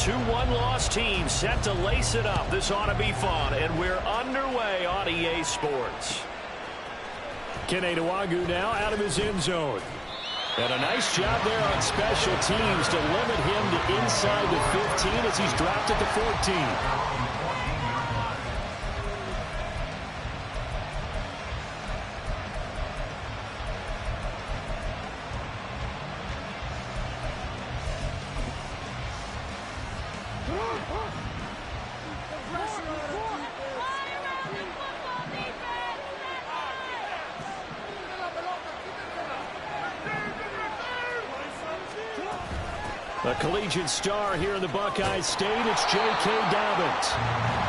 Two one-loss teams set to lace it up. This ought to be fun, and we're underway on EA Sports. Kene Nwangwu now out of his end zone. And a nice job there on special teams to limit him to inside the 15 as he's dropped at the 14. A collegiate star here in the Buckeye State, it's J.K. Dobbins.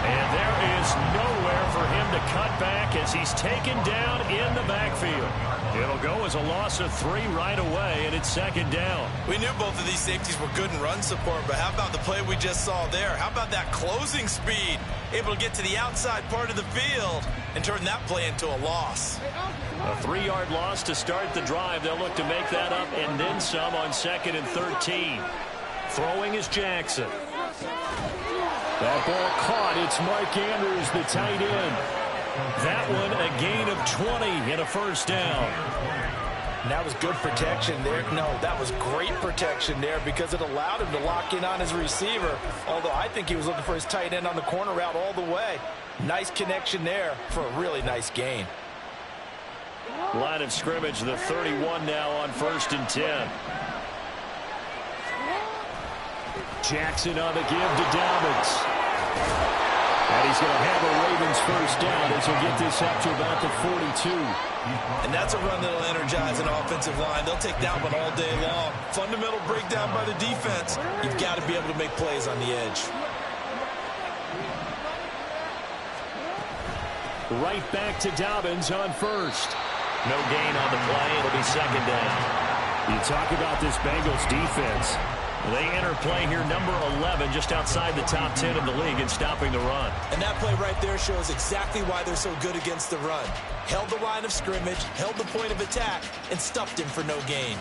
And there is nowhere for him to cut back as he's taken down in the backfield. It'll go as a loss of 3 right away, and it's second down. We knew both of these safeties were good in run support, but how about the play we just saw there? How about that closing speed? Able to get to the outside part of the field and turn that play into a loss. A 3-yard loss to start the drive. They'll look to make that up and then some on 2nd and 13. Throwing is Jackson. That ball caught. It's Mark Andrews, the tight end. That one a gain of 20 and a first down. And that was good protection there. No, that was great protection there because it allowed him to lock in on his receiver. Although I think he was looking for his tight end on the corner route all the way. Nice connection there for a really nice gain. Line of scrimmage, the 31 now on 1st and 10. Jackson on the give to Dobbins. And he's going to have a Ravens first down as he'll get this up to about the 42. And that's a run that'll energize an offensive line. They'll take that one all day long. Fundamental breakdown by the defense. You've got to be able to make plays on the edge. Right back to Dobbins on 1st. No gain on the play. It'll be second down. You talk about this Bengals defense. They enter play here number 11, just outside the top 10 in the league in stopping the run. And that play right there shows exactly why they're so good against the run. Held the line of scrimmage, held the point of attack, and stuffed him for no gain.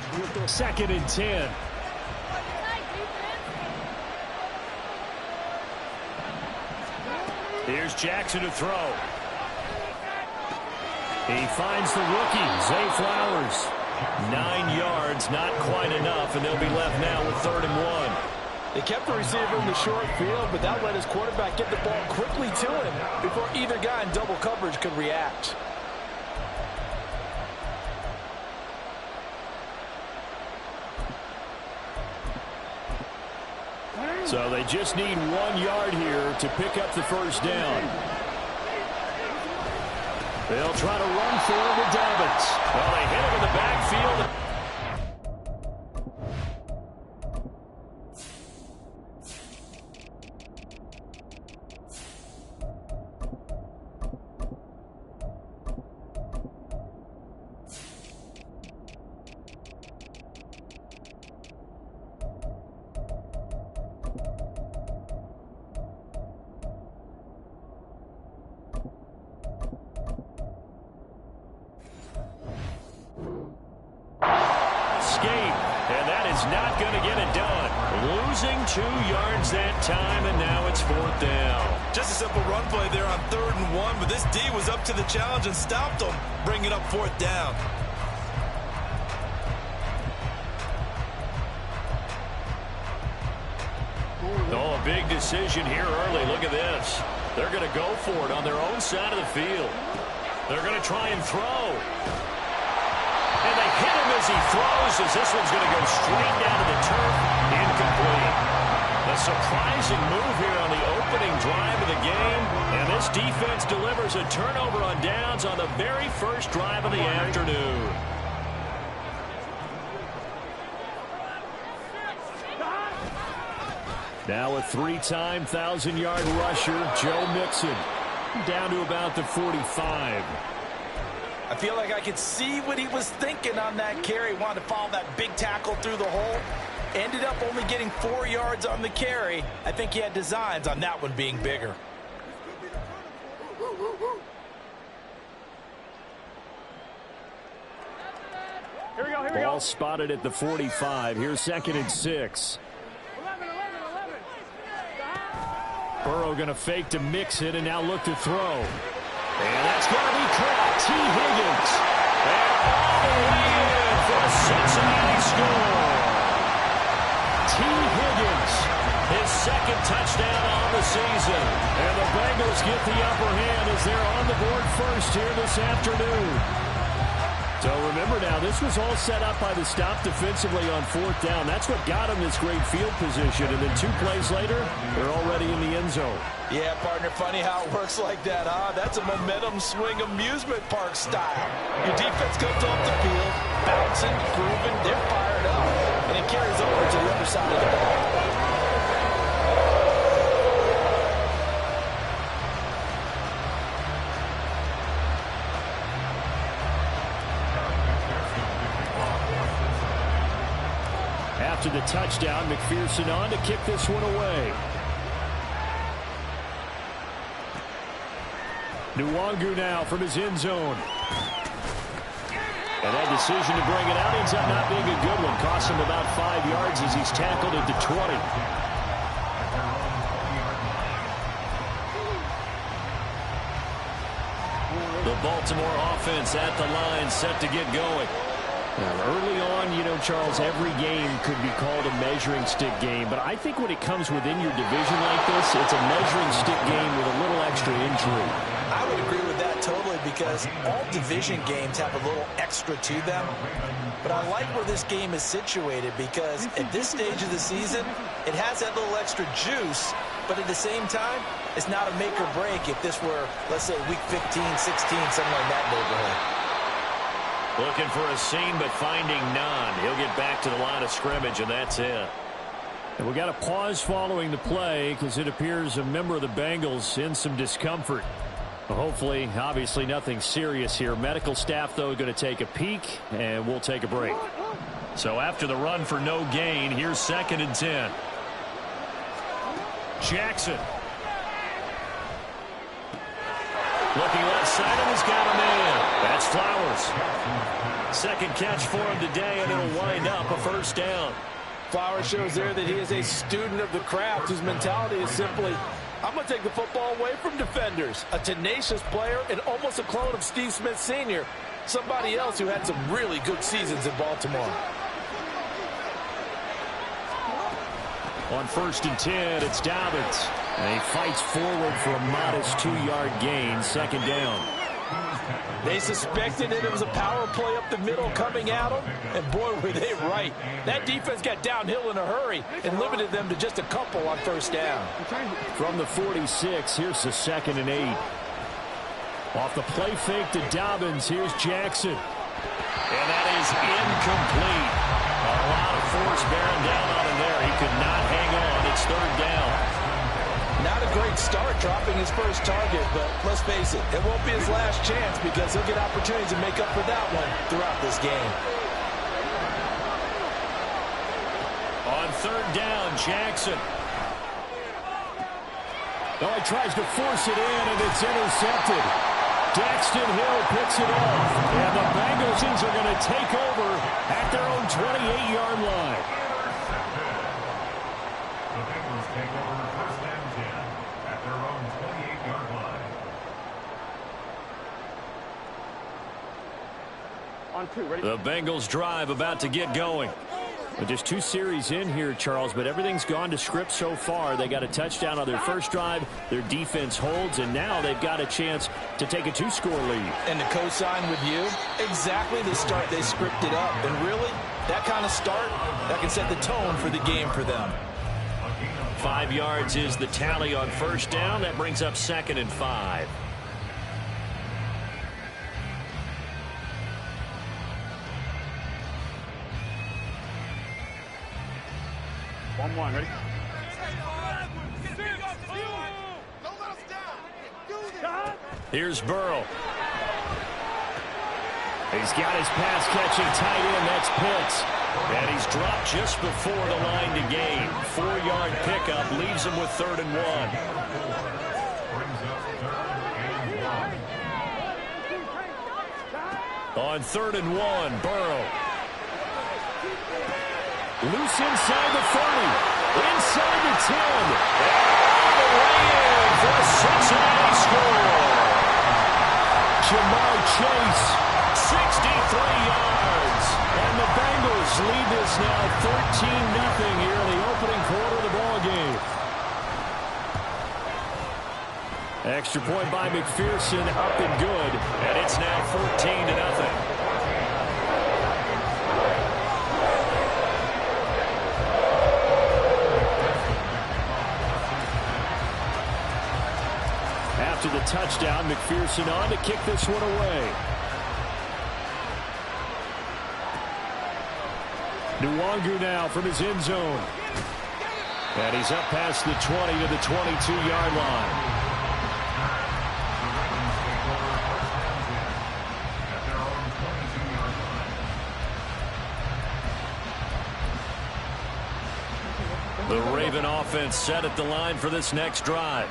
2nd and 10. Here's Jackson to throw. He finds the rookie, Zay Flowers. 9 yards, not quite enough, and they'll be left now with 3rd and 1. They kept the receiver in the short field, but that let his quarterback get the ball quickly to him before either guy in double coverage could react. So they just need 1 yard here to pick up the first down. They'll try to run for it with Dobbins. Well, they hit him in the backfield. Not going to get it done. Losing 2 yards that time, and now it's 4th down. Just a simple run play there on 3rd and 1, but this D was up to the challenge and stopped them, bringing up 4th down. Oh, a big decision here early. Look at this. They're going to go for it on their own side of the field. They're going to try and throw. And they hit him as he throws, as this one's going to go straight down to the turf. Incomplete. A surprising move here on the opening drive of the game. And this defense delivers a turnover on downs on the very first drive of the afternoon. Now a 3-time 1,000-yard rusher, Joe Mixon, down to about the 45. I feel like I could see what he was thinking on that carry. Wanted to follow that big tackle through the hole. Ended up only getting 4 yards on the carry. I think he had designs on that one being bigger. Here we go. Ball spotted at the 45. Here's 2nd and 6. Burrow going to fake to mix it and now look to throw. And that's going to be caught. T. Higgins. And all the way in for a Cincinnati score. T. Higgins, his second touchdown on the season. And the Bengals get the upper hand as they're on the board first here this afternoon. So remember now, this was all set up by the stop defensively on fourth down. That's what got them this great field position. And then 2 plays later, they're already in the end zone. Yeah, partner, funny how it works like that, huh? That's a momentum swing amusement park style. Your defense comes off the field, bouncing, grooving, they're fired up. And it carries over to the other side of the ball. After the touchdown, McPherson on to kick this one away. Nwangu now from his end zone. And that decision to bring it out ends up not being a good one. Cost him about 5 yards as he's tackled at the 20. The Baltimore offense at the line, set to get going. Now, early on, you know, Charles, every game could be called a measuring stick game. But I think when it comes within your division like this, it's a measuring stick game with a little extra injury. I would agree with that totally because all division games have a little extra to them. But I like where this game is situated because at this stage of the season, it has that little extra juice. But at the same time, it's not a make or break if this were, let's say, week 15, 16, something like that neighborhood. Looking for a seam, but finding none. He'll get back to the line of scrimmage, and that's it. And we got a pause following the play because it appears a member of the Bengals in some discomfort. Hopefully, obviously, nothing serious here. Medical staff, though, going to take a peek, and we'll take a break. So after the run for no gain, here's 2nd and 10. Jackson. Looking left side, and he's got him in. That's Flowers. Second catch for him today, and it'll wind up a first down. Flowers shows there that he is a student of the craft whose mentality is simply, I'm going to take the football away from defenders. A tenacious player and almost a clone of Steve Smith Sr., somebody else who had some really good seasons in Baltimore. On 1st and 10, it's Dobbins. And he fights forward for a modest 2-yard gain, 2nd down. They suspected that it was a power play up the middle coming at them, and boy, were they right. That defense got downhill in a hurry and limited them to just a couple on 1st down. From the 46, here's the 2nd and 8. Off the play fake to Dobbins, here's Jackson. And that is incomplete. A lot of force bearing down on him there. He could not hang on. It's 3rd down. Not a great start dropping his first target, but let's face it, it won't be his last chance because he'll get opportunities to make up for that one throughout this game. On 3rd down, Jackson. Oh, he tries to force it in, and it's intercepted. Daxton Hill picks it off, and the Bengals are going to take over at their own 28-yard line. The Bengals take over 1st and 10 at their own 28-yard line. On 2, ready? The Bengals drive about to get going. But just 2 series in here, Charles, but everything's gone to script so far. They got a touchdown on their first drive. Their defense holds, and now they've got a chance to take a 2-score lead. And to co-sign with you, exactly the start they scripted up. And really, that kind of start, that can set the tone for the game for them. 5 yards is the tally on 1st down. That brings up 2nd and 5. One, ready? Here's Burrow. He's got his pass-catching tight end. That's Pitts. And he's dropped just before the line to gain. 4-yard pickup leaves him with 3rd and 1. On 3rd and 1, Burrow. Loose inside the 30. Inside the 10. And the way in for a Cincinnati score. Jamar Chase, 63 yards. And the Bengals lead this now 13-0 here in the opening quarter of the ballgame. Extra point by McPherson, up and good. And it's now 14-0. After the touchdown, McPherson on to kick this one away. Nwangu now from his end zone. And he's up past the 20 to the 22-yard line. The Raven offense set at the line for this next drive.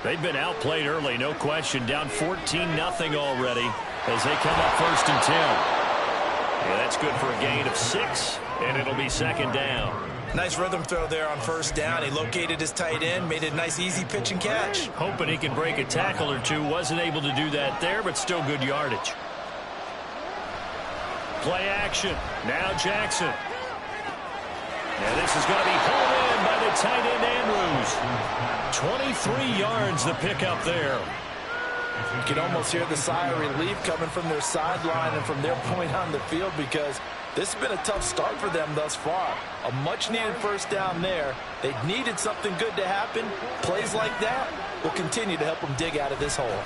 They've been outplayed early, no question. Down 14-0 already as they come up 1st and 10. Yeah, that's good for a gain of 6, and it'll be 2nd down. Nice rhythm throw there on 1st down. He located his tight end, made it a nice, easy pitch and catch. Hoping he can break a tackle or two. Wasn't able to do that there, but still good yardage. Play action. Now Jackson. And this is going to be pulled in by the tight end Andrews. 23 yards the pickup there. You can almost hear the sigh of relief coming from their sideline and from their point on the field, because this has been a tough start for them thus far. A much-needed 1st down there. They needed something good to happen. Plays like that will continue to help them dig out of this hole.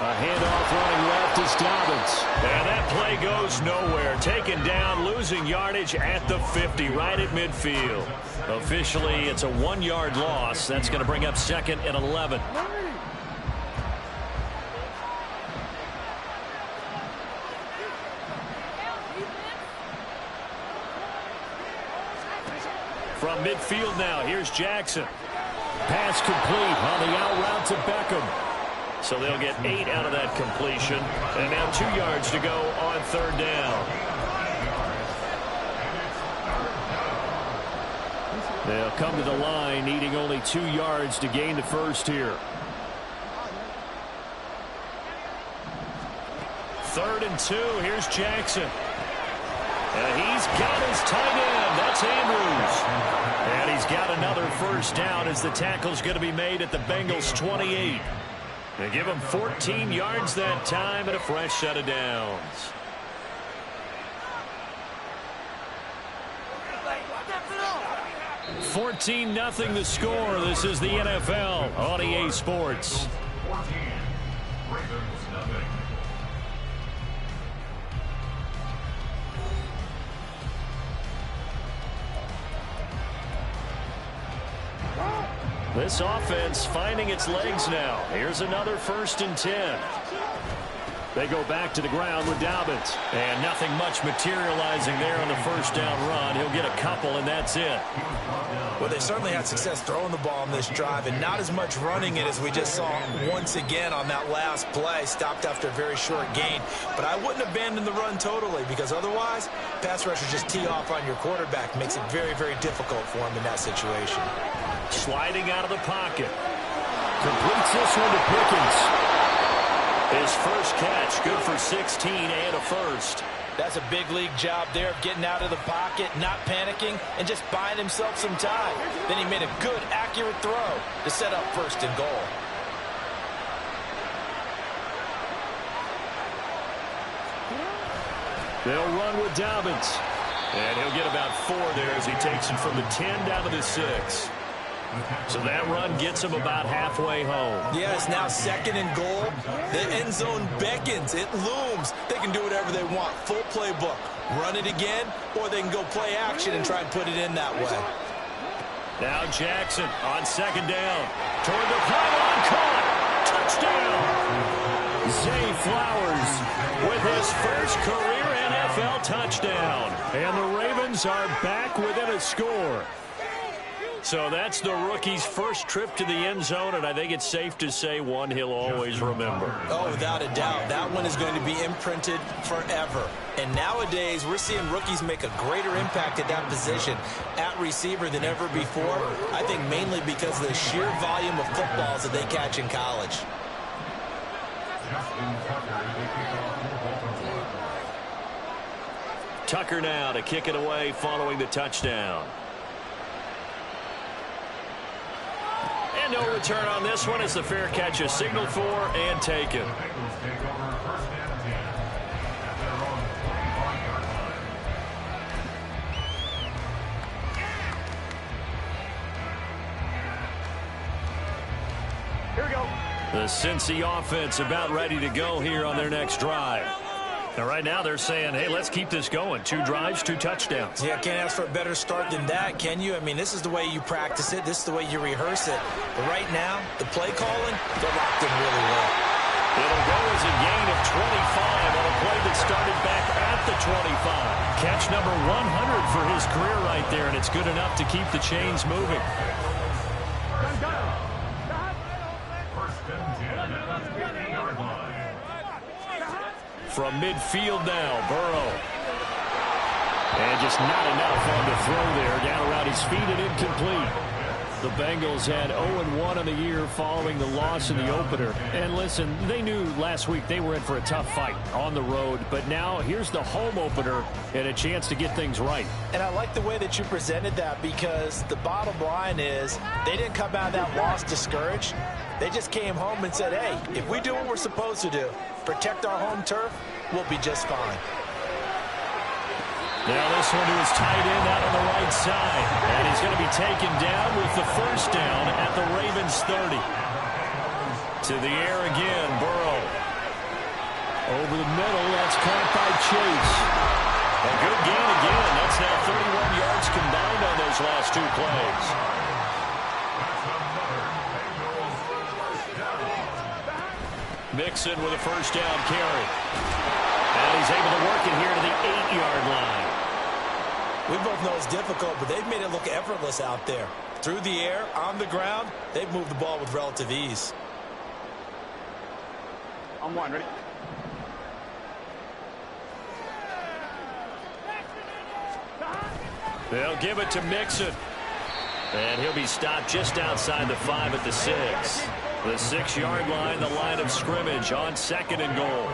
A handoff running left is Dobbins. And that play goes nowhere. Taken down, losing yardage at the 50, right at midfield. Officially, it's a 1-yard loss. That's going to bring up 2nd and 11. From midfield now, here's Jackson. Pass complete on the out route to Beckham. So they'll get 8 out of that completion. And now 2 yards to go on 3rd down. They'll come to the line, needing only 2 yards to gain the 1st here. 3rd and 2. Here's Jackson. And he's got his tight end. That's Andrews. And he's got another 1st down as the tackle's going to be made at the Bengals' 28. They give him 14 yards that time and a fresh set of downs. $14-0 the score. This is the NFL on EA Sports. 14. Ravens nothing. This offense finding its legs now. Here's another 1st and 10. They go back to the ground with Dobbins. And nothing much materializing there on the 1st down run. He'll get a couple, and that's it. Well, they certainly had success throwing the ball on this drive, and not as much running it as we just saw once again on that last play. Stopped after a very short gain. But I wouldn't abandon the run totally, because otherwise, pass rushers just tee off on your quarterback. Makes it very, very difficult for him in that situation. Sliding out of the pocket. Completes this one to Pickens. His first catch, good for 16 and a 1st. That's a big league job there of getting out of the pocket, not panicking, and just buying himself some time. Then he made a good, accurate throw to set up 1st and goal. They'll run with Dobbins. And he'll get about 4 there as he takes it from the 10 down to the 6. So that run gets him about halfway home. Yeah, it's now 2nd and goal. The end zone beckons. It looms. They can do whatever they want. Full playbook. Run it again, or they can go play action and try and put it in that way. Now Jackson on 2nd down. Toward the pylon, caught. Touchdown. Zay Flowers with his first career NFL touchdown. And the Ravens are back within a score. So that's the rookie's first trip to the end zone, and I think it's safe to say one he'll always remember. Oh, without a doubt. That one is going to be imprinted forever. And nowadays, we're seeing rookies make a greater impact at that position at receiver than ever before. I think mainly because of the sheer volume of footballs that they catch in college. Tucker now to kick it away following the touchdown. And no return on this one as the fair catch is signaled for and taken. Here we go. The Cincy offense about ready to go here on their next drive. Now, right now they're saying, hey, let's keep this going. 2 drives, 2 touchdowns. Yeah, can't ask for a better start than that, can you? I mean, this is the way you practice it. This is the way you rehearse it. But right now, the play calling, they're locked in really well. It'll go as a gain of 25 on a play that started back at the 25. Catch number 100 for his career right there, and it's good enough to keep the chains moving. From midfield now, Burrow. And just not enough on the throw there. Down around his feet and incomplete. The Bengals had 0-1 on the year following the loss in the opener. And listen, they knew last week they were in for a tough fight on the road. But now here's the home opener and a chance to get things right. And I like the way that you presented that, because the bottom line is they didn't come out of that loss discouraged. They just came home and said, hey, if we do what we're supposed to do, protect our home turf, we'll be just fine. Now this one to his tight end out on the right side. And he's going to be taken down with the first down at the Ravens 30. To the air again, Burrow. Over the middle, that's caught by Chase. A good gain again. That's now 31 yards combined on those last 2 plays. Mixon with a first down carry. And he's able to work it here to the 8-yard line. We both know it's difficult, but they've made it look effortless out there. Through the air, on the ground, they've moved the ball with relative ease. On 1, ready? They'll give it to Mixon. And he'll be stopped just outside the 5 at the 6. The 6-yard line, the line of scrimmage on 2nd and goal.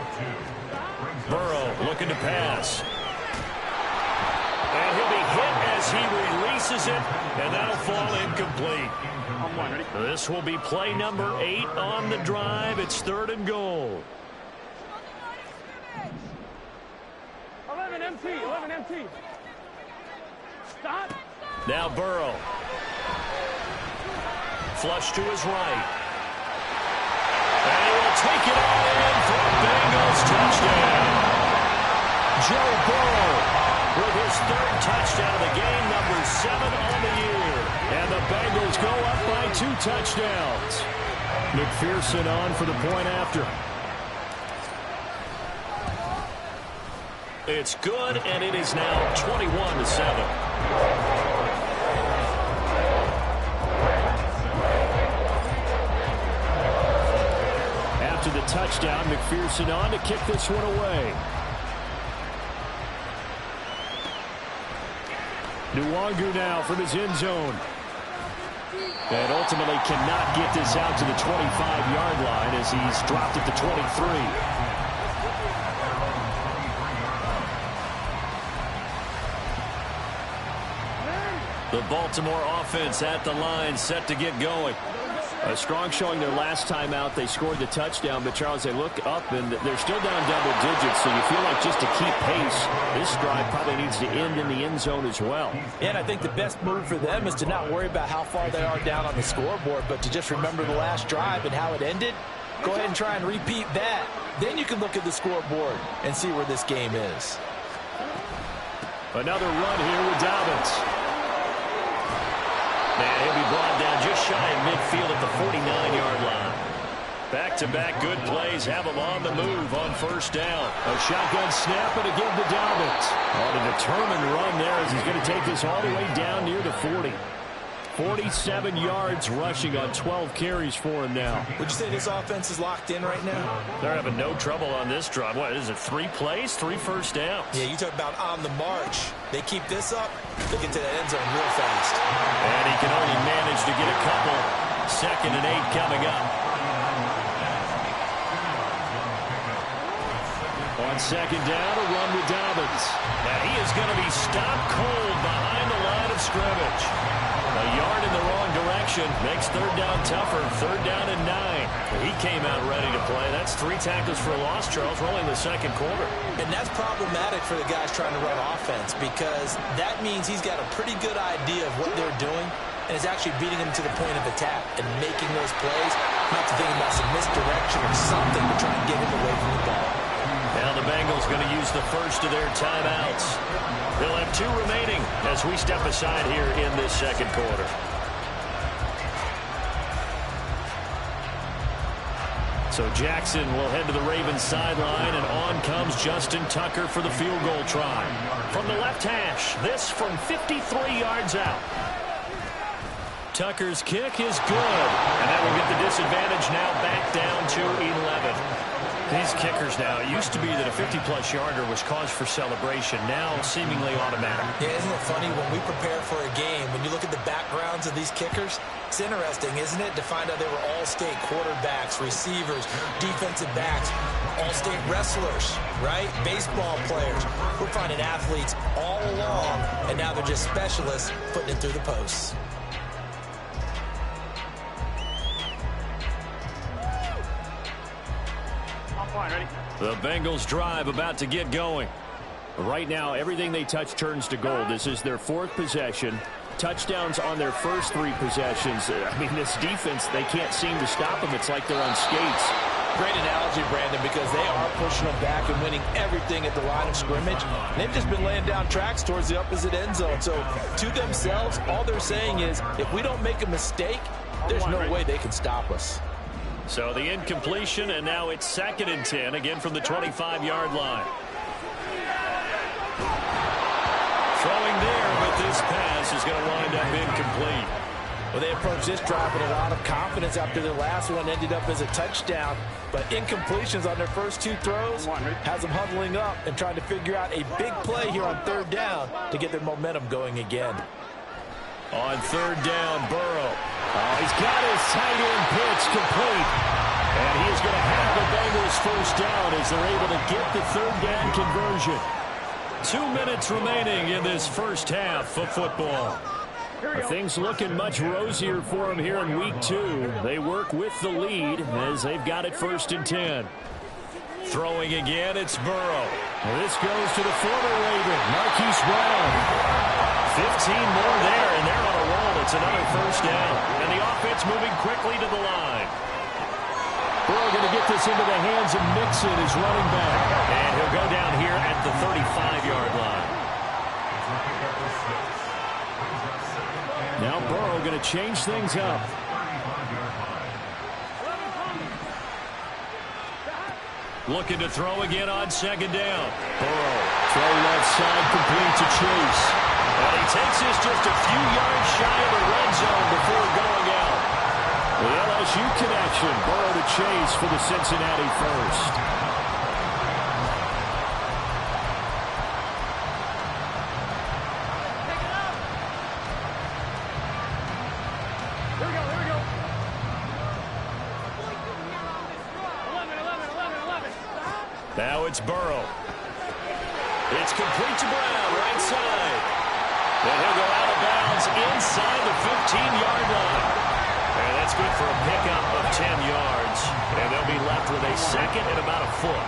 Burrow looking to pass. And he'll be hit as he releases it, and that'll fall incomplete. On 1, ready? This will be play number 8 on the drive. It's 3rd and goal. 11 MT, 11 MT. Stop. Now Burrow. Flush to his right. And he will take it all in for a Bengals touchdown. Joe Burrow with his 3rd touchdown of the game, number 7 on the year. And the Bengals go up by 2 touchdowns. McPherson on for the point after. It's good, and it is now 21-7. After the touchdown, McPherson on to kick this one away. Nwangu now from his end zone. And ultimately cannot get this out to the 25-yard line as he's dropped at the 23. The Baltimore offense at the line, set to get going. A strong showing their last time out. They scored the touchdown, but Charles, they look up and they're still down double digits, so you feel like just to keep pace, this drive probably needs to end in the end zone as well. And I think the best move for them is to not worry about how far they are down on the scoreboard, but to just remember the last drive and how it ended. Go ahead and try and repeat that. Then you can look at the scoreboard and see where this game is. Another run here with Dobbins. And he'll be brought down just shy of midfield at the 49-yard line. Back-to-back good plays have him on the move on first down. A shotgun snap and again to Dobbins. On a determined run there as he's going to take this all the way down near the 40. 47 yards rushing on 12 carries for him now. Would you say this offense is locked in right now? They're having no trouble on this drive. What is it, 3 plays, 3 first downs? Yeah, you talk about on the march. They keep this up, they get to that end zone real fast. And he can only manage to get a couple. 2nd and 8 coming up. On 2nd down, a run with Dobbins. And he is going to be stopped cold behind the line of scrimmage. A yard in the wrong direction makes 3rd down tougher. 3rd down and 9. He came out ready to play. That's 3 tackles for a loss, Charles, rolling the 2nd quarter. And that's problematic for the guys trying to run offense because that means he's got a pretty good idea of what they're doing and is actually beating them to the point of attack and making those plays, not to think about some misdirection or something to try and get him away from the ball. Now the Bengals going to use the first of their timeouts. They'll have 2 remaining as we step aside here in this 2nd quarter. So Jackson will head to the Ravens sideline, and on comes Justin Tucker for the field goal try. From the left hash, this from 53 yards out. Tucker's kick is good, and that will get the disadvantage now back down to 11. These kickers now, it used to be that a 50-plus yarder was cause for celebration. Now seemingly automatic. Yeah, isn't it funny when we prepare for a game, when you look at the backgrounds of these kickers, it's interesting, isn't it, to find out they were all-state quarterbacks, receivers, defensive backs, all-state wrestlers, right? Baseball players. We're finding athletes all along, and now they're just specialists putting it through the posts. The Bengals drive about to get going. Right now, everything they touch turns to gold. This is their 4th possession. Touchdowns on their first 3 possessions. I mean, this defense, they can't seem to stop them. It's like they're on skates. Great analogy, Brandon, because they are pushing them back and winning everything at the line of scrimmage. They've just been laying down tracks towards the opposite end zone. So to themselves, all they're saying is, if we don't make a mistake, there's no way they can stop us. So the incompletion, and now it's 2nd and 10, again from the 25-yard line. Throwing there, but this pass is going to wind up incomplete. Well, they approached this drive with a lot of confidence after their last one ended up as a touchdown. But incompletions on their first 2 throws has them huddling up and trying to figure out a big play here on 3rd down to get their momentum going again. On 3rd down, Burrow. Oh, he's got his tight end pitch complete. And he is going to have the Bengals first down as they're able to get the 3rd down conversion. 2 minutes remaining in this first half of football. Things looking much rosier for them here in week 2. They work with the lead as they've got it 1st and 10. Throwing again, it's Burrow. This goes to the former Raven, Marquise Brown. 15 more there, and they're on a roll. It's another first down. And the offense moving quickly to the line. Burrow going to get this into the hands of Mixon, his running back. And he'll go down here at the 35-yard line. Now Burrow going to change things up. Looking to throw again on 2nd down. Burrow, throw left side, complete to Chase. And he takes this just a few yards shy of the red zone before going out. The LSU connection, Burrow to Chase for the Cincinnati first. Here we go. 11. Now it's Burrow. It's complete to Brown, right side. And he'll go out of bounds inside the 15-yard line. And that's good for a pickup of 10 yards. And they'll be left with a 2nd and about a foot.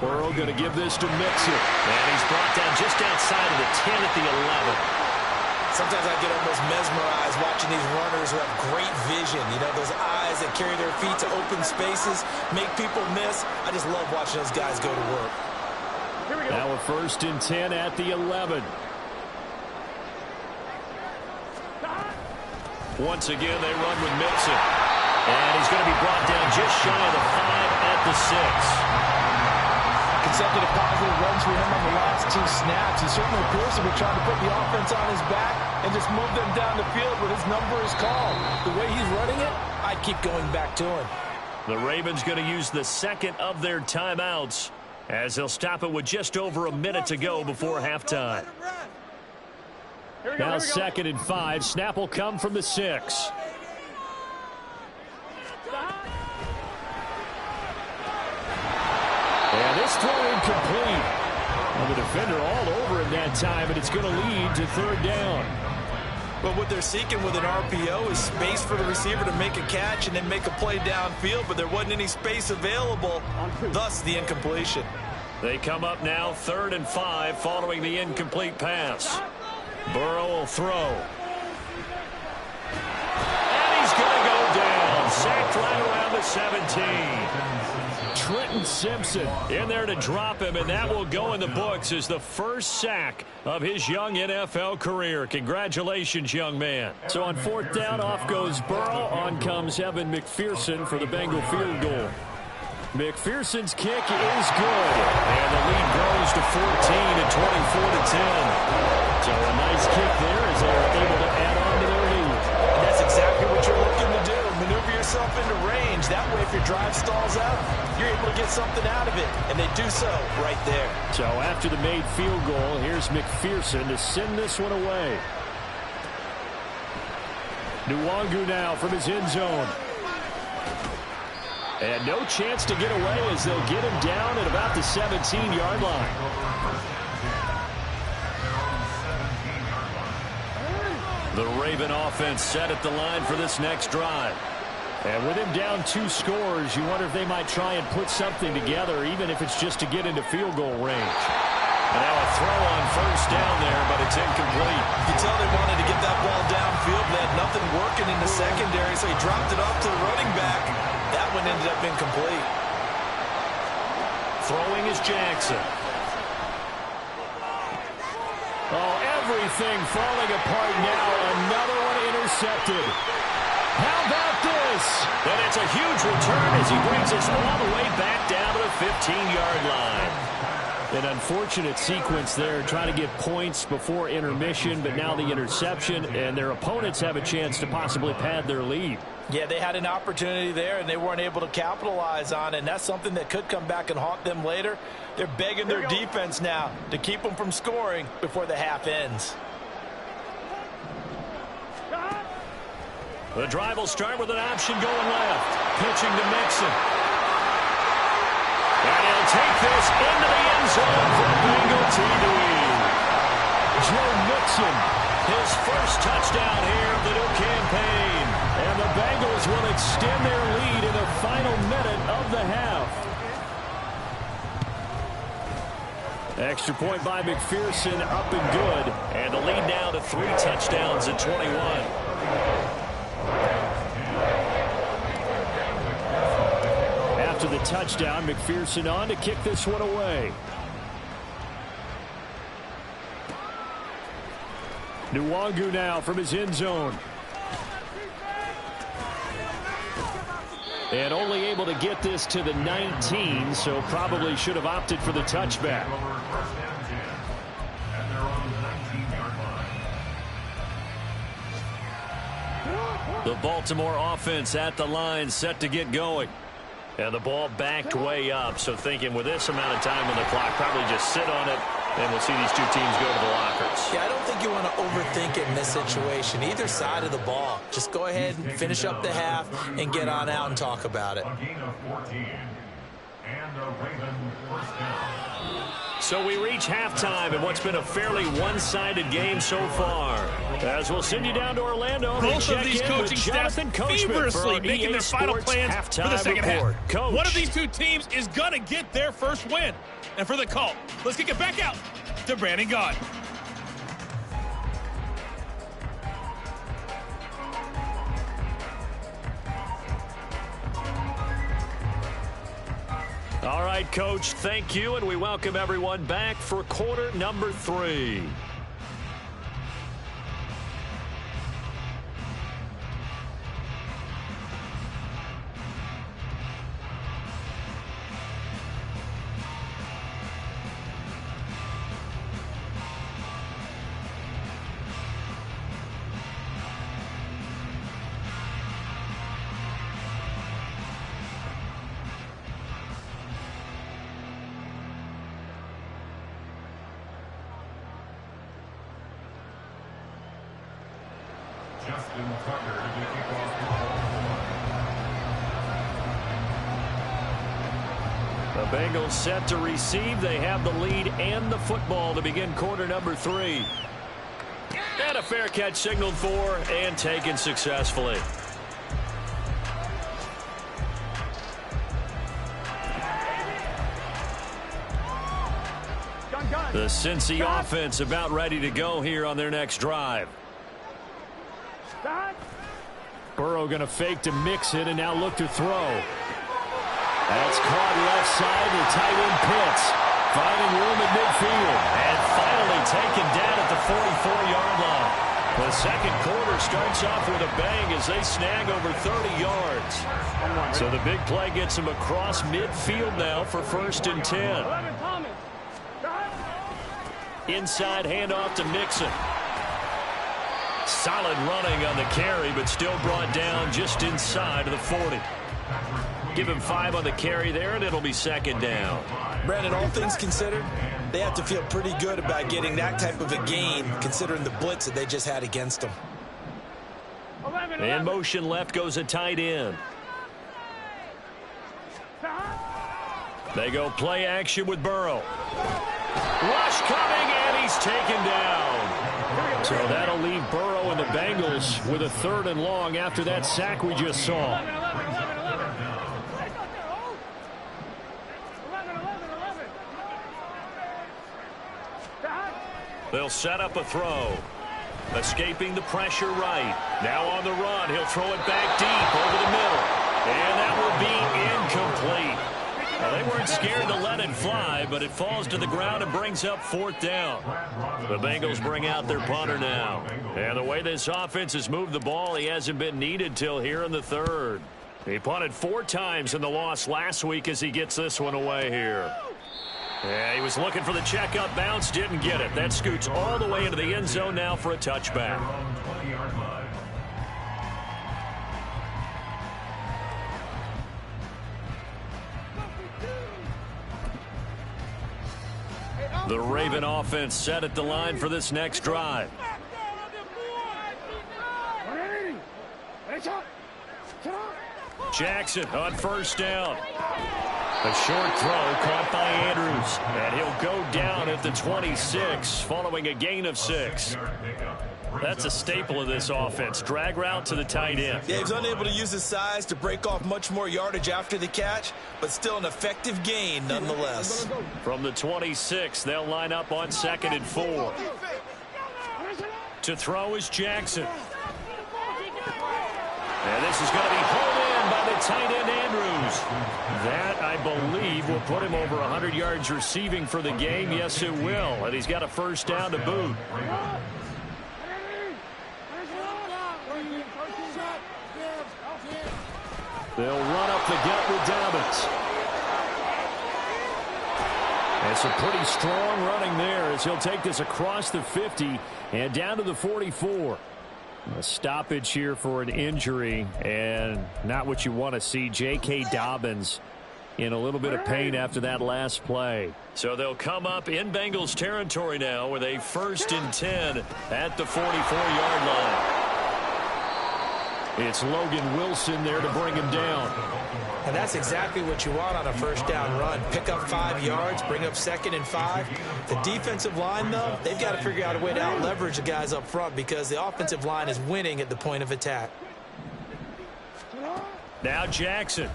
Burrow going to give this to Mixon. And he's brought down just outside of the 10 at the 11. Sometimes I get almost mesmerized watching these runners who have great vision. You know, those eyes that carry their feet to open spaces, make people miss. I just love watching those guys go to work. Now a 1st and 10 at the 11. Once again, they run with Mixon. And he's going to be brought down just shy of the 5 at the 6. consecutive positive runs for him on the last 2 snaps. He certainly appears to be trying to put the offense on his back and just move them down the field when his number is called. The way he's running it, I keep going back to him. The Ravens going to use the second of their timeouts as they'll stop it with just over a minute to go before halftime. Now 2nd and 5. Snap will come from the 6. And this throw incomplete. And the defender all over him that time, and it's going to lead to 3rd down. But what they're seeking with an RPO is space for the receiver to make a catch and then make a play downfield, but there wasn't any space available, thus the incompletion. They come up now 3rd and 5 following the incomplete pass. Burrow will throw. And he's going to go down. Sacked right around the 17. Trenton Simpson in there to drop him, and that will go in the books as the first sack of his young NFL career. Congratulations, young man. So on 4th down, off goes Burrow. On comes Evan McPherson for the Bengal field goal. McPherson's kick is good, and the lead grows to 14 and 24-10. So a nice kick there as they're able to add on to their lead. And that's exactly what you're looking to do. Maneuver yourself into range. That way, if your drive stalls out, you're able to get something out of it. And they do so right there. So after the made field goal, here's McPherson to send this one away. Nwangu now from his end zone. And no chance to get away as they'll get him down at about the 17-yard line. The Raven offense set at the line for this next drive. And with him down 2 scores, you wonder if they might try and put something together, even if it's just to get into field goal range. And now a throw on 1st down there, but it's incomplete. You can tell they wanted to get that ball downfield. They had nothing working in the secondary, so he dropped it off to the running back. That one ended up incomplete. Throwing is Jackson. Oh, everything falling apart now. Another one intercepted. How about this? And it's a huge return as he brings us all the way back down to the 15-yard line. An unfortunate sequence there, trying to get points before intermission, but now the interception, and their opponents have a chance to possibly pad their lead. Yeah, they had an opportunity there, and they weren't able to capitalize on it, and that's something that could come back and haunt them later. They're begging their defense now to keep them from scoring before the half ends. The drive will start with an option going left. Pitching to Mixon. And he'll take this into the end zone for Bengal TD. Joe Mixon, his first touchdown here of the new campaign. And the Bengals will extend their lead in the final minute of the half. Extra point by McPherson, up and good. And the lead now to 3 touchdowns at 21. After the touchdown, McPherson on to kick this one away. Nwangu now from his end zone. And only able to get this to the 19, so probably should have opted for the touchback. The Baltimore offense at the line, set to get going. And the ball backed way up, so thinking with this amount of time on the clock, probably just sit on it, and we'll see these two teams go to the lockers. Yeah, I don't think you want to overthink it in this situation. Either side of the ball. Just go ahead and finish up the half and get on out and talk about it. A gain of 14. And the Raven first down. So we reach halftime in what's been a fairly one-sided game so far. As we'll send you down to Orlando. Both of these coaching staffs feverishly making their final plans for the second half. Coach. One of these two teams is going to get their first win. And for the call, let's kick it back out to Brandon Gaudin. All right, Coach, thank you, and we welcome everyone back for quarter number 3. Justin Tucker to kick off the ball. The Bengals set to receive. They have the lead and the football to begin quarter number 3. And a fair catch signaled for and taken successfully. The Cincy offense about ready to go here on their next drive. Burrow going to fake to mix it and now look to throw. That's caught left side. The tight end Pitts finding room at midfield. And finally taken down at the 44-yard line. The second quarter starts off with a bang as they snag over 30 yards. So the big play gets them across midfield now for 1st and 10. Inside handoff to Mixon. Solid running on the carry, but still brought down just inside of the 40. Give him 5 on the carry there, and it'll be 2nd down. Brandon, all things considered, they have to feel pretty good about getting that type of a gain, considering the blitz that they just had against them. In motion left goes a tight end. They go play action with Burrow. Rush coming, and he's taken down. So that'll leave Burrow and the Bengals with a 3rd and long after that sack we just saw. They'll set up a throw. Escaping the pressure right. Now on the run. He'll throw it back deep over the middle. And that will be incomplete. Well, they weren't scared to let it fly, but it falls to the ground and brings up 4th down. The Bengals bring out their punter now. And the way this offense has moved the ball, he hasn't been needed till here in the 3rd. He punted 4 times in the loss last week as he gets this one away here. Yeah, he was looking for the checkup bounce, didn't get it. That scoots all the way into the end zone now for a touchback. The Raven offense set at the line for this next drive. Jackson on 1st down. A short throw caught by Andrews. And he'll go down at the 26 following a gain of 6. That's a staple of this offense. Drag route to the tight end. Yeah, he was unable to use his size to break off much more yardage after the catch, but still an effective gain nonetheless. From the 26, they'll line up on 2nd and 4. To throw is Jackson. And this is going to be pulled in by the tight end Andrews. That, I believe, will put him over 100 yards receiving for the game. Yes, it will. And he's got a 1st down to boot. They'll run up the gut with Dobbins. It's a pretty strong running there as he'll take this across the 50 and down to the 44. A stoppage here for an injury, and not what you want to see. J.K. Dobbins in a little bit of pain after that last play. So they'll come up in Bengals territory now with a 1st and 10 at the 44-yard line. It's Logan Wilson there to bring him down. And that's exactly what you want on a 1st down run. Pick up 5 yards, bring up 2nd and 5. The defensive line, though, they've got to figure out a way to out-leverage the guys up front because the offensive line is winning at the point of attack. Now Jackson.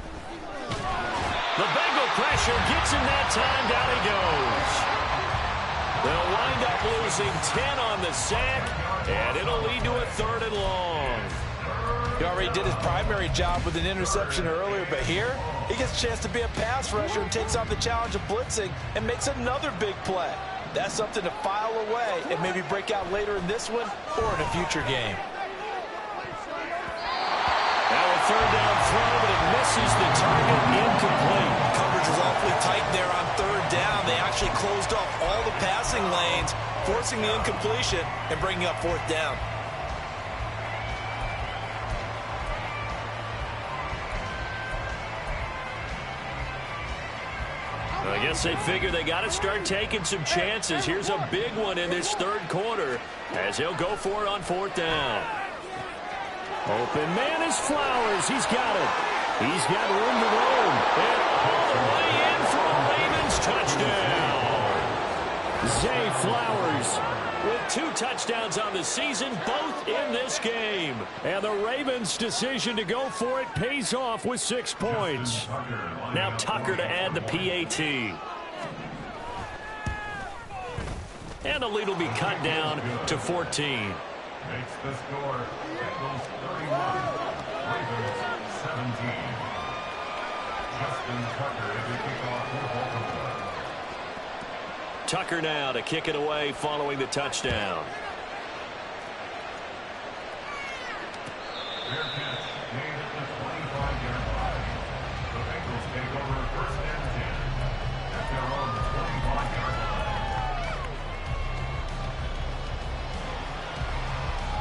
The Bengal pressure gets him that time. Down he goes. They'll wind up losing 10 on the sack, and it'll lead to a 3rd and long. He already did his primary job with an interception earlier, but here he gets a chance to be a pass rusher and takes on the challenge of blitzing and makes another big play. That's something to file away and maybe break out later in this one or in a future game. Now a 3rd down throw, but it misses the target. Incomplete. Coverage was awfully tight there on 3rd down. They actually closed off all the passing lanes, forcing the incompletion and bringing up 4th down. I guess they figure they got to start taking some chances. Here's a big one in this 3rd quarter as he'll go for it on 4th down. Open man is Flowers. He's got it. He's got room to roam. And all the way in for a Ravens touchdown. Zay Flowers with 2 touchdowns on the season, both in this game. And the Ravens' decision to go for it pays off with 6 points. Now Tucker to add the PAT. And the lead will be cut down to 14. Makes the score. Bengals 31. Ravens 17. Justin Tucker is the kickoff for Baltimore. Tucker now to kick it away following the touchdown. Fair catch made at the 25-yard line. The Bengals take over first and 10 at their own 25-yard line.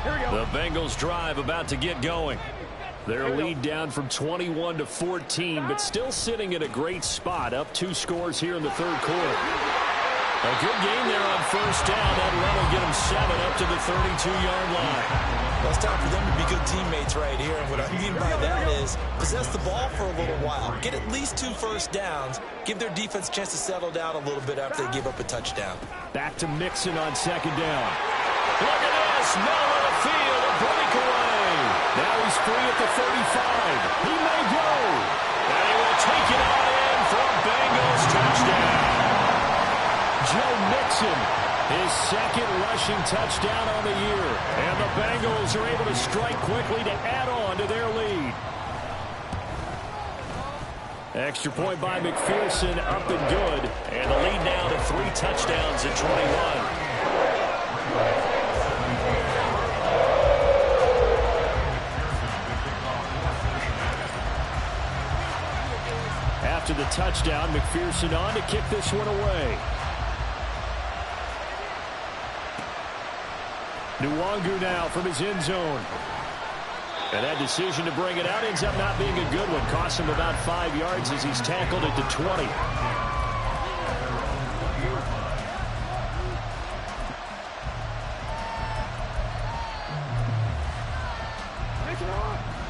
Here we go. The Bengals drive about to get going. Their lead down from 21 to 14, but still sitting at a great spot, up 2 scores here in the third quarter. A good game there on first down. That run will get them 7 up to the 32-yard line. Well, it's time for them to be good teammates right here. And what I mean by that is possess the ball for a little while. Get at least 2 first downs. Give their defense a chance to settle down a little bit after they give up a touchdown. Back to Mixon on second down. Look at this. Middle of the field. A breakaway. Now he's free at the 35. He may go. And he will take it on in for a Bengals touchdown. Joe Mixon, his second rushing touchdown on the year. And the Bengals are able to strike quickly to add on to their lead. Extra point by McPherson, up and good. And the lead now to 3 touchdowns at 21. After the touchdown, McPherson on to kick this one away. Nwangu now from his end zone. And that decision to bring it out ends up not being a good one. Costs him about 5 yards as he's tackled at the 20.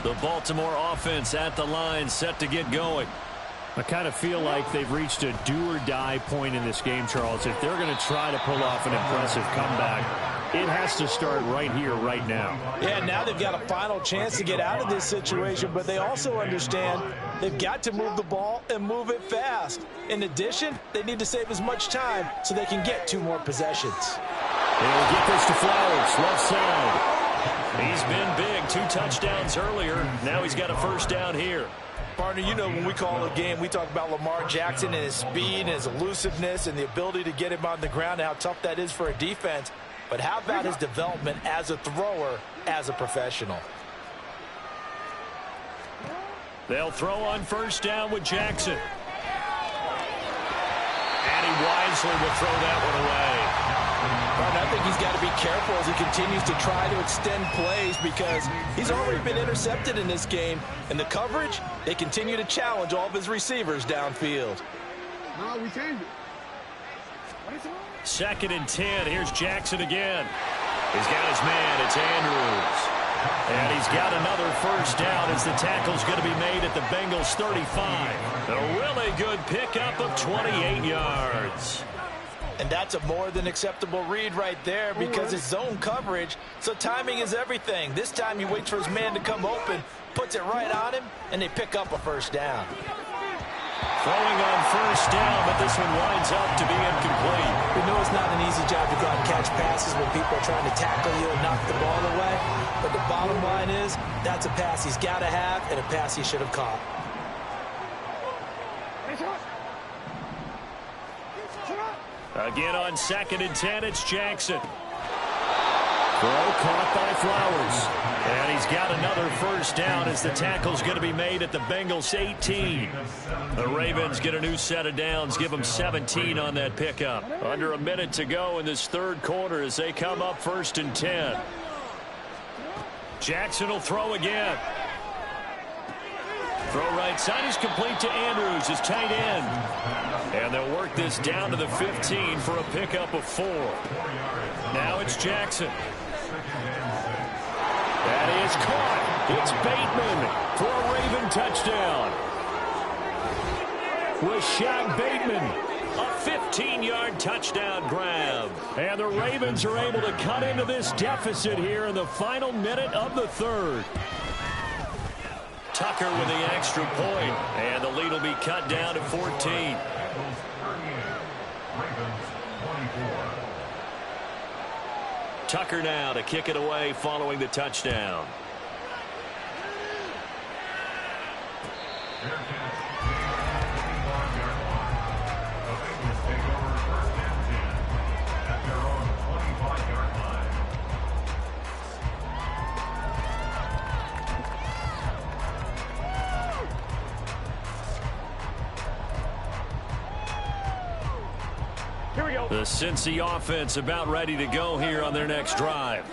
The Baltimore offense at the line, set to get going. I kind of feel like they've reached a do-or-die point in this game, Charles. If they're going to try to pull off an impressive comeback, it has to start right here, right now. Yeah, now they've got a final chance to get out of this situation, but they also understand they've got to move the ball and move it fast. In addition, they need to save as much time so they can get 2 more possessions. They'll get this to Flowers, left side. He's been big, 2 touchdowns earlier. Now he's got a first down here. Partner, you know when we call a game, we talk about Lamar Jackson and his speed and his elusiveness and the ability to get him on the ground and how tough that is for a defense. But how about his development as a thrower, as a professional? They'll throw on first down with Jackson. And he wisely will throw that one away. I think he's got to be careful as he continues to try to extend plays because he's already been intercepted in this game. And the coverage, they continue to challenge all of his receivers downfield. No, we changed it. 2nd and 10. Here's Jackson again. He's got his man. It's Andrews. And he's got another first down as the tackle's going to be made at the Bengals 35. A really good pickup of 28 yards. And that's a more than acceptable read right there because it's zone coverage, so timing is everything. This time he waits for his man to come open, puts it right on him, and they pick up a first down. Throwing on first down, but this one winds up to be incomplete. We know it's not an easy job to go out and catch passes when people are trying to tackle you and knock the ball away. But the bottom line is, that's a pass he's got to have and a pass he should have caught. Again on 2nd and 10, it's Jackson. Throw caught by Flowers. And he's got another first down as the tackle's going to be made at the Bengals 18. The Ravens get a new set of downs, give them 17 on that pickup. Under a minute to go in this third quarter as they come up 1st and 10. Jackson will throw again. Throw right side is complete to Andrews, his tight end. And they'll work this down to the 15 for a pickup of 4. Now it's Jackson. That is caught. It's Bateman for a Raven touchdown. Rashad Bateman, a 15-yard touchdown grab. And the Ravens are able to cut into this deficit here in the final minute of the third. Tucker with the extra point, and the lead will be cut down to 14. Ravens 24. Tucker now to kick it away following the touchdown. Fair catch. 25-yard line. The Bengals take over first and 10 at their own 25-yard line. Here we go. The Cincy offense about ready to go here on their next drive.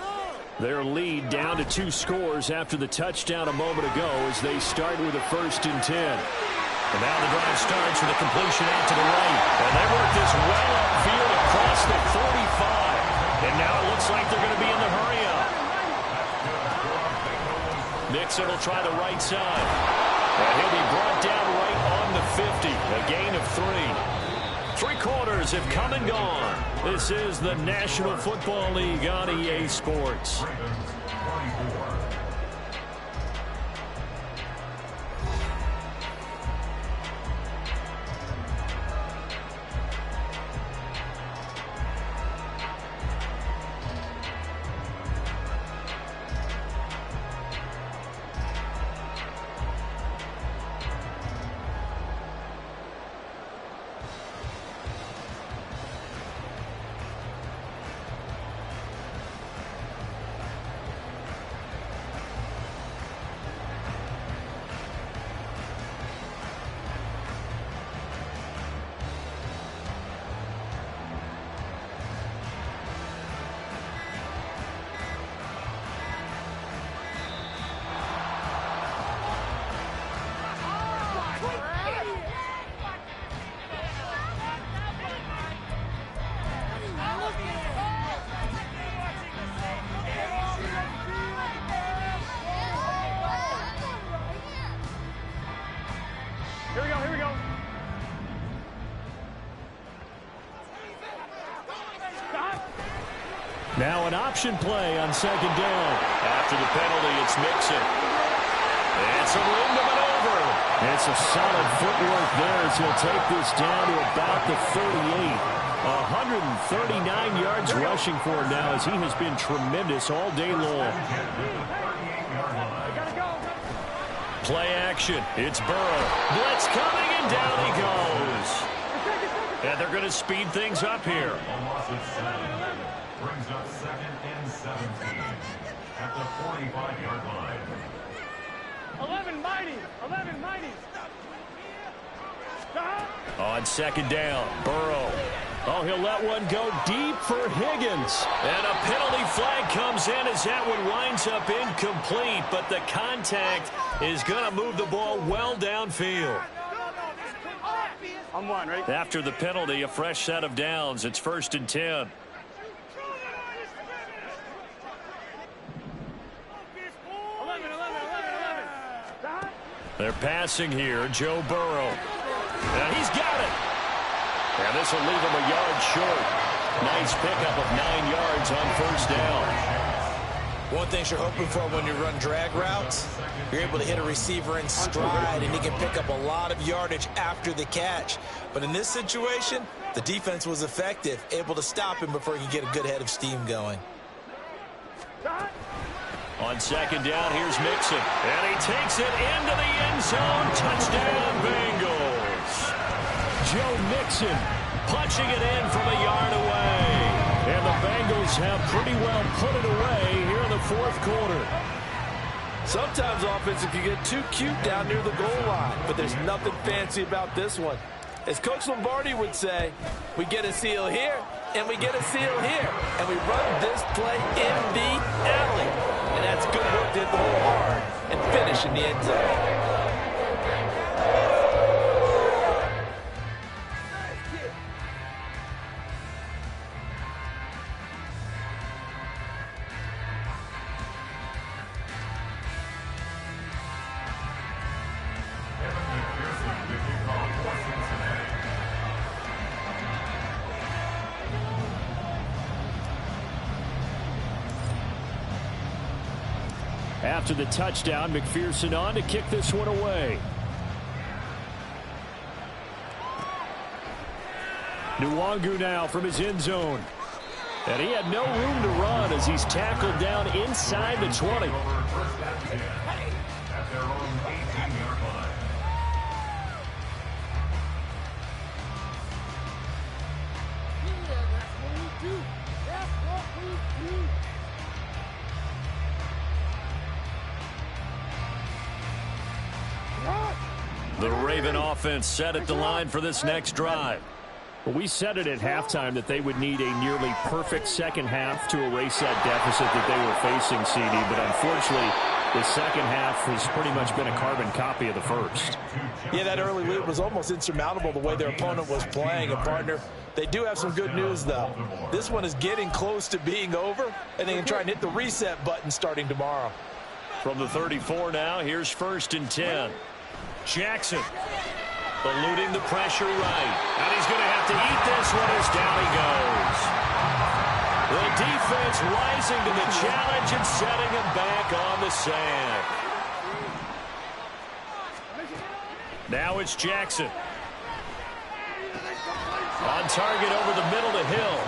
Their lead down to 2 scores after the touchdown a moment ago as they start with a 1st and 10. And now the drive starts with a completion out to the right. And they work this well upfield across the 45. And now it looks like they're going to be in the hurry-up. Mixon will try the right side. And he'll be brought down right on the 50. A gain of 3. 3 quarters have come and gone. This is the National Football League on EA Sports. Ravens 24. Here we go. Now an option play on 2nd down. After the penalty, it's Mixon. And some room to maneuver. It's a solid footwork there as he'll take this down to about the 38. 139 yards rushing for him now as he has been tremendous all day long. Play action. It's Burrow. Blitz coming, and down he goes. And they're going to speed things up here. A loss of 7. Brings up 2nd and 17 at the 45-yard line. 11 mighty. On 2nd down, Burrow. Oh, he'll let one go deep for Higgins. And a penalty flag comes in as that one winds up incomplete, but the contact is going to move the ball well downfield. On 1, right? After the penalty, a fresh set of downs. It's 1st and 10. They're passing here, Joe Burrow. And he's got it. And this will leave him a yard short. Nice pickup of 9 yards on 1st down. One thing you're hoping for when you run drag routes, you're able to hit a receiver in stride, and he can pick up a lot of yardage after the catch. But in this situation, the defense was effective, able to stop him before he could get a good head of steam going. On 2nd down, here's Mixon. And he takes it into the end zone. Touchdown, Bengals. Joe Mixon punching it in from a yard away. And the Bengals have pretty well put it away here in the 4th quarter. Sometimes offenses can get too cute down near the goal line, but there's nothing fancy about this one. As Coach Lombardi would say, we get a seal here, and we get a seal here, and we run this play in the alley. And that's good work to hit the ball hard and finish in the end zone. After the touchdown, McPherson on to kick this one away. Nwangu now from his end zone. And he had no room to run as he's tackled down inside the 20. At their own 18-yard line. The Raven offense set at the line for this next drive. Well, we said it at halftime that they would need a nearly perfect second half to erase that deficit that they were facing, CD. But unfortunately, the second half has pretty much been a carbon copy of the first. Yeah, that early lead was almost insurmountable the way their opponent was playing. And, partner, they do have some good news, though. This one is getting close to being over, and they can try and hit the reset button starting tomorrow. From the 34 now, here's 1st and 10. Jackson eluding the pressure right. And he's going to have to eat this one as down he goes. The defense rising to the challenge and setting him back on the sand. Now it's Jackson. On target over the middle to Hill.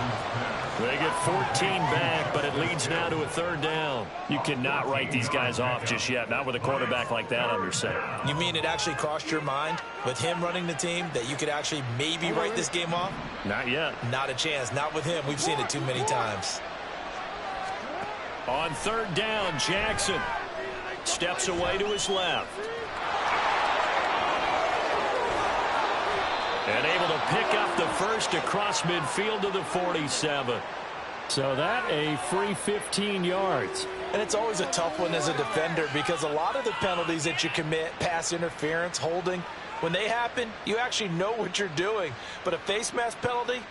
They get 14 back, but it leads now to a 3rd down. You cannot write these guys off just yet, not with a quarterback like that under center. You mean it actually crossed your mind with him running the team that you could actually maybe write this game off? Not yet. Not a chance. Not with him. We've seen it too many times. On 3rd down, Jackson steps away to his left. And able to pick up the first across midfield to the 47. So that a free 15 yards. And it's always a tough one as a defender because a lot of the penalties that you commit, pass interference, holding, when they happen, you actually know what you're doing. But a face mask penalty,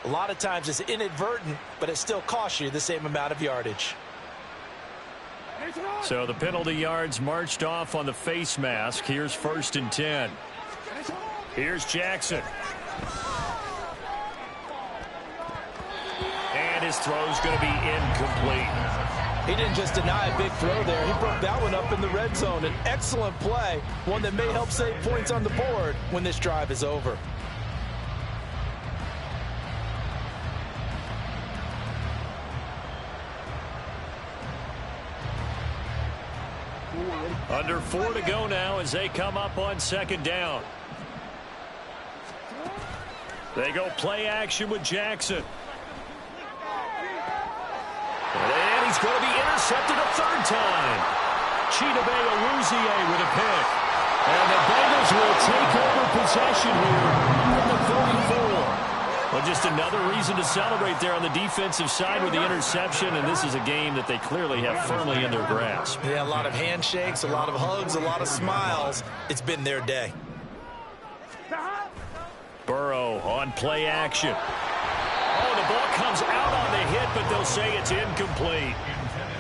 a lot of times it's inadvertent, but it still costs you the same amount of yardage. So the penalty yards marched off on the face mask. Here's 1st and 10. Here's Jackson. And his throw's going to be incomplete. He didn't just deny a big throw there. He broke that one up in the red zone. An excellent play, one that may help save points on the board when this drive is over. Under 4 to go now as they come up on 2nd down. They go play action with Jackson. And he's going to be intercepted a 3rd time. Chidobe Awuzie with a pick. And the Bengals will take over possession here from the 44. Well, just another reason to celebrate there on the defensive side with the interception, and this is a game that they clearly have firmly in their grasp. Yeah, a lot of handshakes, a lot of hugs, a lot of smiles. It's been their day. Burrow on play action. Oh, the ball comes out on the hit, but they'll say it's incomplete.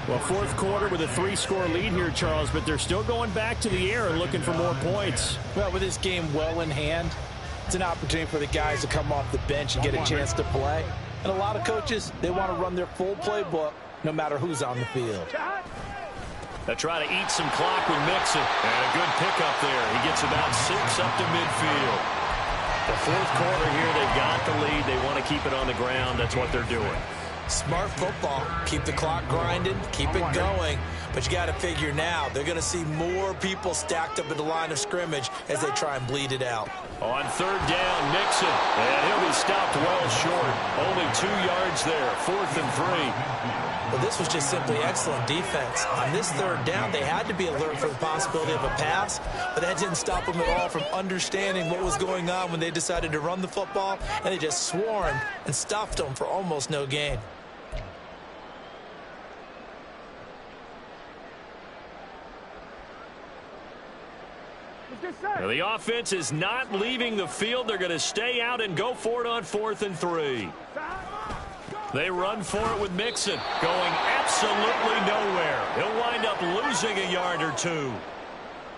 Well, 4th quarter with a 3-score lead here, Charles, but they're still going back to the air and looking for more points. Well, with this game well in hand, it's an opportunity for the guys to come off the bench and get a chance to play. And a lot of coaches, they want to run their full playbook no matter who's on the field. They try to eat some clock with Mixon. And a good pickup there. He gets about 6 up to midfield. The 4th quarter here, they've got the lead. They want to keep it on the ground. That's what they're doing. Smart football. Keep the clock grinding. Keep it going. But you got to figure now, they're going to see more people stacked up at the line of scrimmage as they try and bleed it out. On 3rd down, Mixon. And he'll be stopped well short. Only 2 yards there. 4th and 3. Well, this was just simply excellent defense. On this 3rd down, they had to be alert for the possibility of a pass, but that didn't stop them at all from understanding what was going on when they decided to run the football, and they just swarmed and stuffed them for almost no gain. Now, the offense is not leaving the field. They're going to stay out and go for it on 4th and 3. They run for it with Mixon, going absolutely nowhere. He'll wind up losing a yard or 2.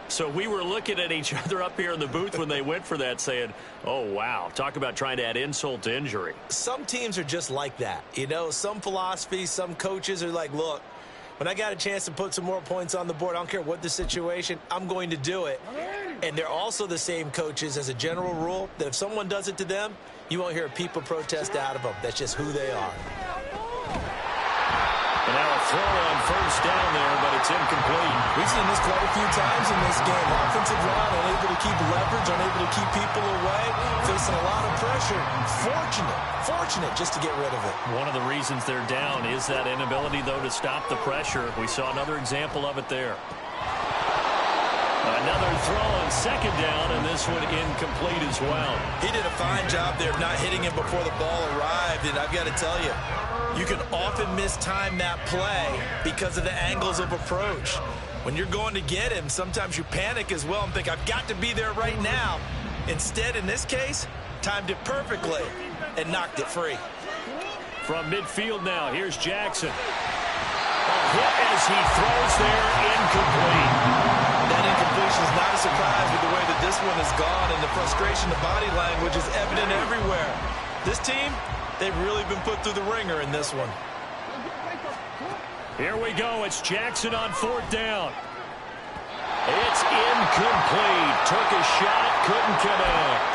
So we were looking at each other up here in the booth when they went for that saying, oh, wow, talk about trying to add insult to injury. Some teams are just like that. You know, some philosophies, some coaches are like, look, when I got a chance to put some more points on the board, I don't care what the situation, I'm going to do it. And they're also the same coaches as a general rule that if someone does it to them, you won't hear people protest out of them. That's just who they are. And now a throw on first down there, but it's incomplete. We've seen this quite a few times in this game. Offensive line unable to keep leverage, unable to keep people away, facing a lot of pressure. Fortunate just to get rid of it. One of the reasons they're down is that inability, though, to stop the pressure. We saw another example of it there. Another throw on second down, and this one incomplete as well. He did a fine job there of not hitting him before the ball arrived, and I've got to tell you, you can often mistime that play because of the angles of approach. When you're going to get him, sometimes you panic as well and think, I've got to be there right now. Instead, in this case, timed it perfectly and knocked it free. From midfield now, here's Jackson. A hit as he throws there, incomplete. That incompletion is not a surprise with the way that this one has gone, and the frustration, the body language is evident everywhere. This team, they've really been put through the ringer in this one. Here we go. It's Jackson on fourth down. It's incomplete. Took a shot, couldn't connect.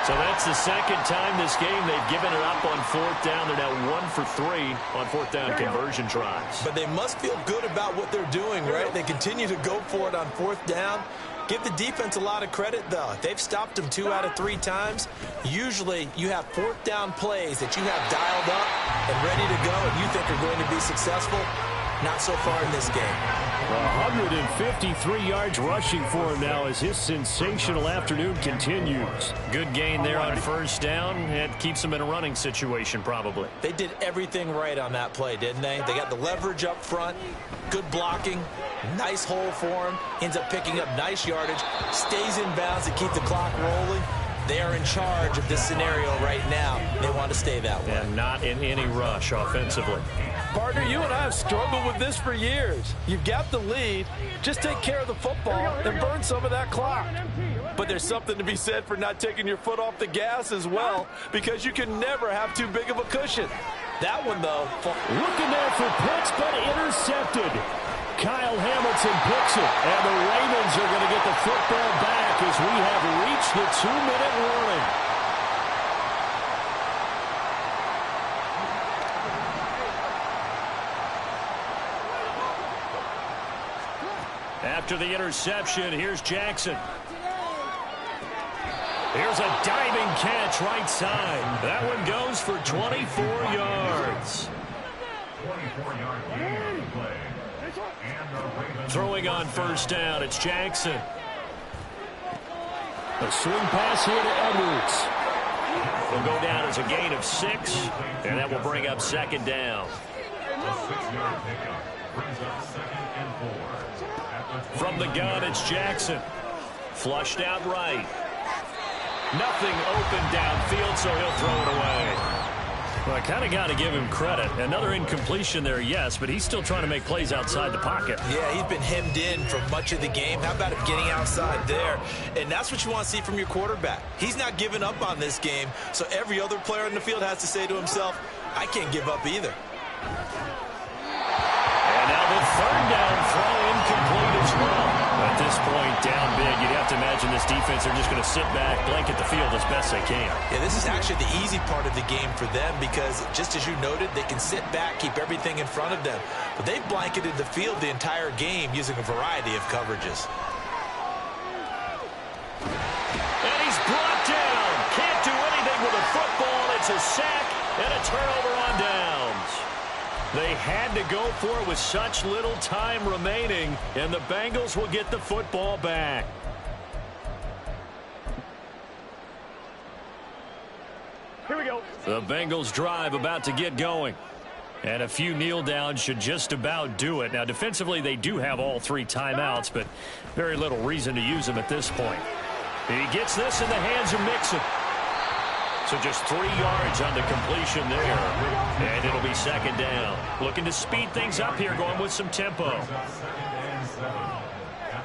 So that's the second time this game they've given it up on fourth down. They're now 1 for 3 on fourth down conversion tries. But they must feel good about what they're doing, right? They continue to go for it on fourth down. Give the defense a lot of credit, though. They've stopped them 2 out of 3 times. Usually, you have fourth down plays that you have dialed up and ready to go and you think are going to be successful. Not so far in this game. 153 yards rushing for him now as his sensational afternoon continues. Good gain there on first down. It keeps him in a running situation, probably. They did everything right on that play, didn't they? They got the leverage up front, good blocking, nice hole for him, ends up picking up nice yardage, stays in bounds to keep the clock rolling. They are in charge of this scenario right now. They want to stay that way. And not in any rush offensively. Partner, you and I have struggled with this for years. You've got the lead. Just take care of the football and burn some of that clock. But there's something to be said for not taking your foot off the gas as well, because you can never have too big of a cushion. That one, though. Looking there for picks, but intercepted. Kyle Hamilton picks it, and the Ravens are going to get the football back as we have reached the 2-minute warning. After the interception, here's Jackson. Here's a diving catch right side. That one goes for 24 yards. 24-yard gain on the play. Throwing on first down, it's Jackson. A swing pass here to Edwards. Will go down as a gain of 6, and that will bring up second down. A 6-yard pickup brings up 2nd and 4. From the gun, it's Jackson. Flushed out right. Nothing open downfield, so he'll throw it away. Well, I kind of got to give him credit. Another incompletion there, yes, but he's still trying to make plays outside the pocket. Yeah, he's been hemmed in for much of the game. How about him getting outside there? And that's what you want to see from your quarterback. He's not giving up on this game, so every other player in the field has to say to himself, I can't give up either. And now the third down throw incomplete as well. At this point, down big, you'd have to imagine this defense are just going to sit back, blanket the field as best they can. Yeah, this is actually the easy part of the game for them because, just as you noted, they can sit back, keep everything in front of them. But they've blanketed the field the entire game using a variety of coverages. And he's brought down. Can't do anything with a football. It's a sack and a turnover on downs. They had to go for it with such little time remaining, and the Bengals will get the football back. Here we go. The Bengals drive about to get going. And a few kneel downs should just about do it. Now, defensively, they do have all 3 timeouts, but very little reason to use them at this point. He gets this in the hands of Mixon. So just 3 yards on the completion there. And it'll be second down. Looking to speed things up here, going with some tempo. At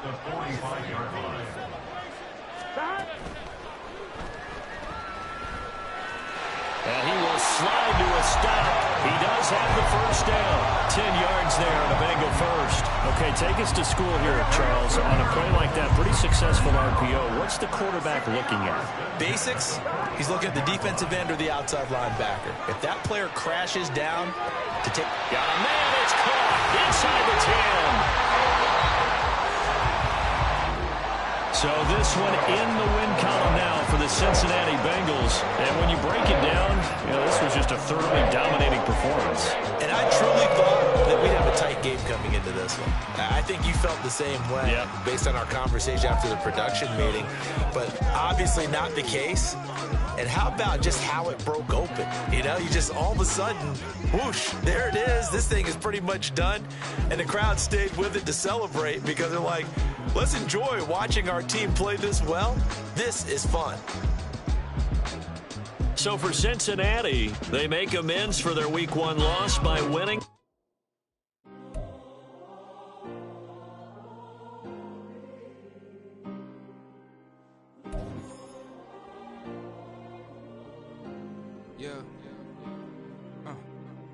the 45-yard line. And he will slide to a stop. He does have the first down. 10 yards there on a Bengal first. Okay, take us to school here, Charles. On a play like that, pretty successful RPO. What's the quarterback looking at? Basics, he's looking at the defensive end or the outside linebacker. If that player crashes down to take... Got a man, it's caught inside the 10. So this one in the win column now for the Cincinnati Bengals. And when you break it down, this was just a thoroughly dominating performance. And I truly thought that we'd have a tight game coming into this one. I think you felt the same way based on our conversation after the production meeting. But obviously not the case. And how about just how it broke open? You just all of a sudden, whoosh, there it is. This thing is pretty much done. And the crowd stayed with it to celebrate because they're like, let's enjoy watching our team play this well. This is fun. So for Cincinnati, they make amends for their Week 1 loss by winning.